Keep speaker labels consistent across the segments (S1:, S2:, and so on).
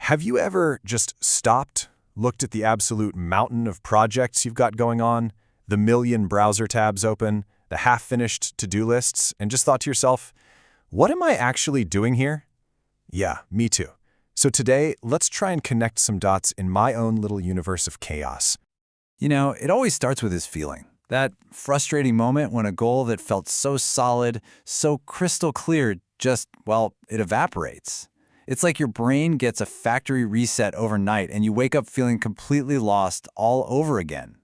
S1: Have you ever just stopped, looked at the absolute mountain of projects you've got going on, the million browser tabs open, the half-finished to-do lists, and just thought to yourself, what am I actually doing here? Yeah, me too. So today, let's try and connect some dots in my own little universe of chaos.
S2: You know, it always starts with this feeling. That frustrating moment when a goal that felt so solid, so crystal clear, just, well, it evaporates. It's like your brain gets a factory reset overnight and you wake up feeling completely lost all over again.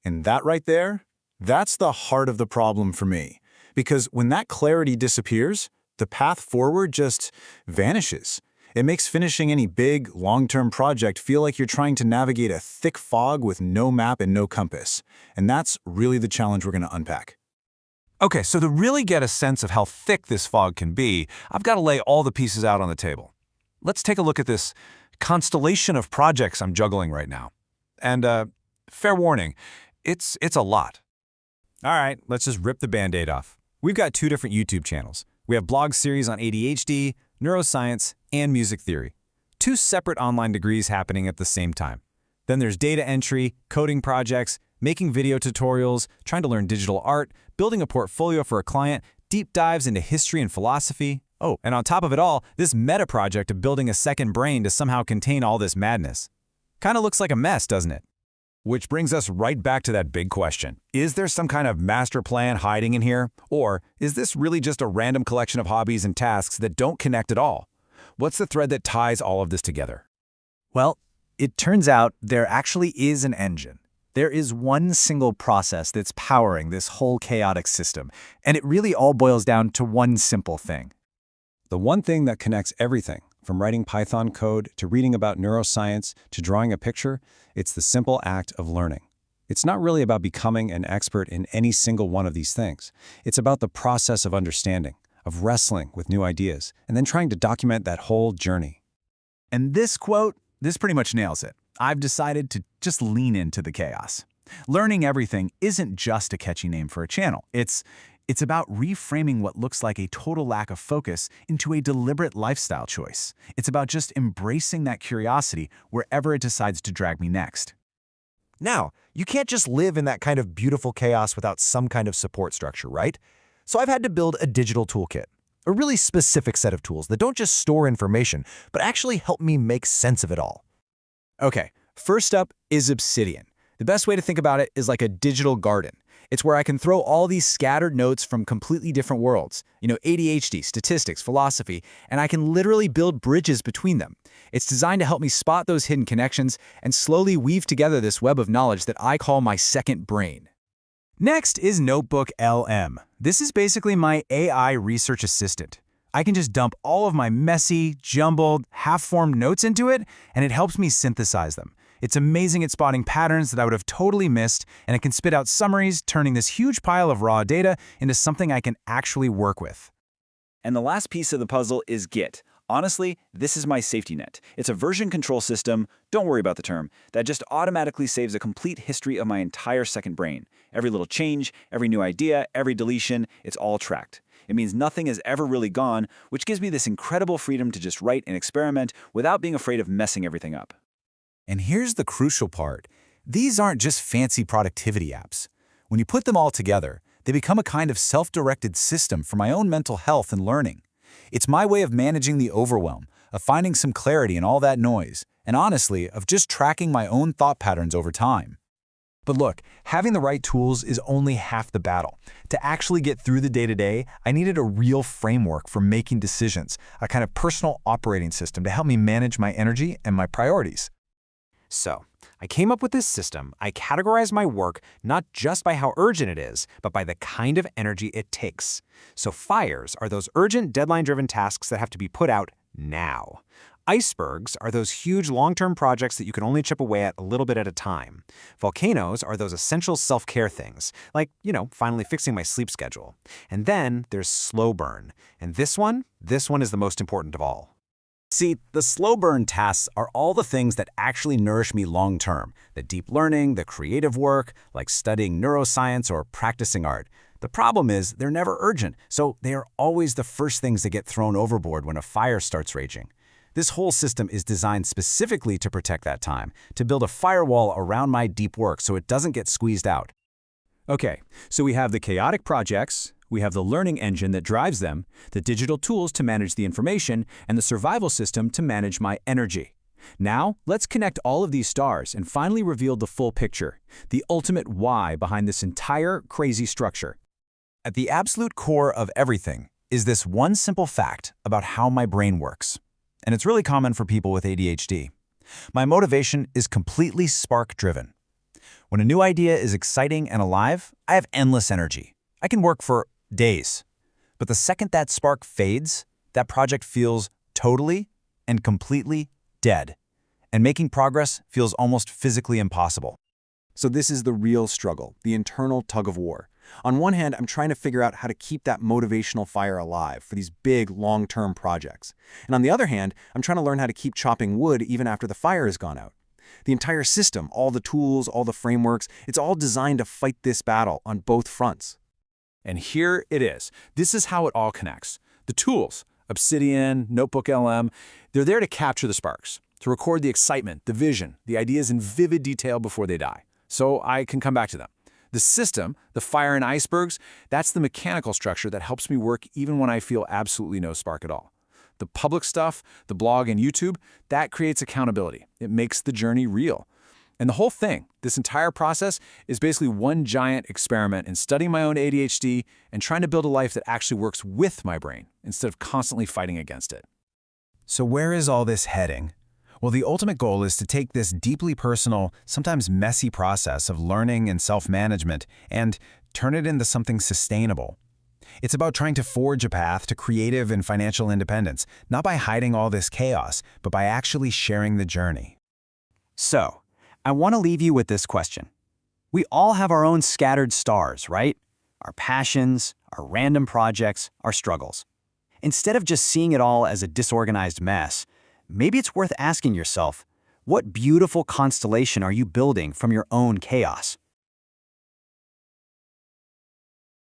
S3: And that right there, that's the heart of the problem for me. Because when that clarity disappears, the path forward just vanishes. It makes finishing any big, long-term project feel like you're trying to navigate a thick fog with no map and no compass. And that's really the challenge we're going to unpack.
S4: Okay, so to really get a sense of how thick this fog can be, I've got to lay all the pieces out on the table. Let's take a look at this constellation of projects I'm juggling right now. And fair warning, it's a lot.
S5: All right, let's just rip the Band-Aid off. We've got 2 different YouTube channels. We have blog series on ADHD, neuroscience, and music theory. 2 separate online degrees happening at the same time. Then there's data entry, coding projects, making video tutorials, trying to learn digital art, building a portfolio for a client, deep dives into history and philosophy. Oh, and on top of it all, this meta project of building a second brain to somehow contain all this madness. Kinda looks like a mess, doesn't it?
S4: Which brings us right back to that big question. Is there some kind of master plan hiding in here? Or is this really just a random collection of hobbies and tasks that don't connect at all? What's the thread that ties all of this together?
S2: Well, it turns out there actually is an engine. There is one single process that's powering this whole chaotic system, and it really all boils down to one simple thing.
S3: The one thing that connects everything, from writing Python code to reading about neuroscience to drawing a picture, it's the simple act of learning. It's not really about becoming an expert in any single one of these things. It's about the process of understanding, of wrestling with new ideas, and then trying to document that whole journey.
S2: And this quote, this pretty much nails it. I've decided to just lean into the chaos. Learning everything isn't just a catchy name for a channel. It's about reframing what looks like a total lack of focus into a deliberate lifestyle choice. It's about just embracing that curiosity wherever it decides to drag me next.
S1: Now, you can't just live in that kind of beautiful chaos without some kind of support structure, right? So I've had to build a digital toolkit, a really specific set of tools that don't just store information, but actually help me make sense of it all.
S5: Okay, first up is Obsidian. The best way to think about it is like a digital garden. It's where I can throw all these scattered notes from completely different worlds, ADHD, statistics, philosophy, and I can literally build bridges between them. It's designed to help me spot those hidden connections and slowly weave together this web of knowledge that I call my second brain. Next is Notebook LM. This is basically my AI research assistant. I can just dump all of my messy, jumbled, half-formed notes into it, and it helps me synthesize them. It's amazing at spotting patterns that I would have totally missed, and it can spit out summaries, turning this huge pile of raw data into something I can actually work with.
S6: And the last piece of the puzzle is Git. Honestly, this is my safety net. It's a version control system, don't worry about the term, that just automatically saves a complete history of my entire second brain. Every little change, every new idea, every deletion, it's all tracked. It means nothing is ever really gone, which gives me this incredible freedom to just write and experiment without being afraid of messing everything up.
S5: And here's the crucial part. These aren't just fancy productivity apps. When you put them all together, they become a kind of self-directed system for my own mental health and learning. It's my way of managing the overwhelm, of finding some clarity in all that noise, and honestly, of just tracking my own thought patterns over time.
S4: But look, having the right tools is only half the battle. To actually get through the day-to-day, I needed a real framework for making decisions, a kind of personal operating system to help me manage my energy and my priorities.
S7: So, I came up with this system. I categorized my work not just by how urgent it is, but by the kind of energy it takes. So fires are those urgent, deadline-driven tasks that have to be put out now. Icebergs are those huge long-term projects that you can only chip away at a little bit at a time. Volcanoes are those essential self-care things, like, finally fixing my sleep schedule. And then there's slow burn. And this one is the most important of all.
S2: See, the slow burn tasks are all the things that actually nourish me long-term. The deep learning, the creative work, like studying neuroscience or practicing art. The problem is they're never urgent, so they are always the first things that get thrown overboard when a fire starts raging. This whole system is designed specifically to protect that time, to build a firewall around my deep work so it doesn't get squeezed out.
S5: Okay, so we have the chaotic projects, we have the learning engine that drives them, the digital tools to manage the information, and the survival system to manage my energy. Now, let's connect all of these stars and finally reveal the full picture, the ultimate why behind this entire crazy structure.
S2: At the absolute core of everything is this one simple fact about how my brain works. And it's really common for people with ADHD. My motivation is completely spark-driven. When a new idea is exciting and alive, I have endless energy. I can work for days. But the second that spark fades, that project feels totally and completely dead. And making progress feels almost physically impossible.
S8: So this is the real struggle, the internal tug of war. On one hand, I'm trying to figure out how to keep that motivational fire alive for these big, long-term projects. And on the other hand, I'm trying to learn how to keep chopping wood even after the fire has gone out. The entire system, all the tools, all the frameworks, it's all designed to fight this battle on both fronts.
S6: And here it is. This is how it all connects. The tools, Obsidian, Notebook LM, they're there to capture the sparks, to record the excitement, the vision, the ideas in vivid detail before they die, so I can come back to them. The system, the fire and icebergs, that's the mechanical structure that helps me work even when I feel absolutely no spark at all. The public stuff, the blog and YouTube, that creates accountability. It makes the journey real. And the whole thing, this entire process, is basically one giant experiment in studying my own ADHD and trying to build a life that actually works with my brain instead of constantly fighting against it.
S2: So where is all this heading? Well, the ultimate goal is to take this deeply personal, sometimes messy process of learning and self-management and turn it into something sustainable. It's about trying to forge a path to creative and financial independence, not by hiding all this chaos, but by actually sharing the journey.
S5: So, I want to leave you with this question. We all have our own scattered stars, right? Our passions, our random projects, our struggles. Instead of just seeing it all as a disorganized mess, maybe it's worth asking yourself, what beautiful constellation are you building from your own chaos?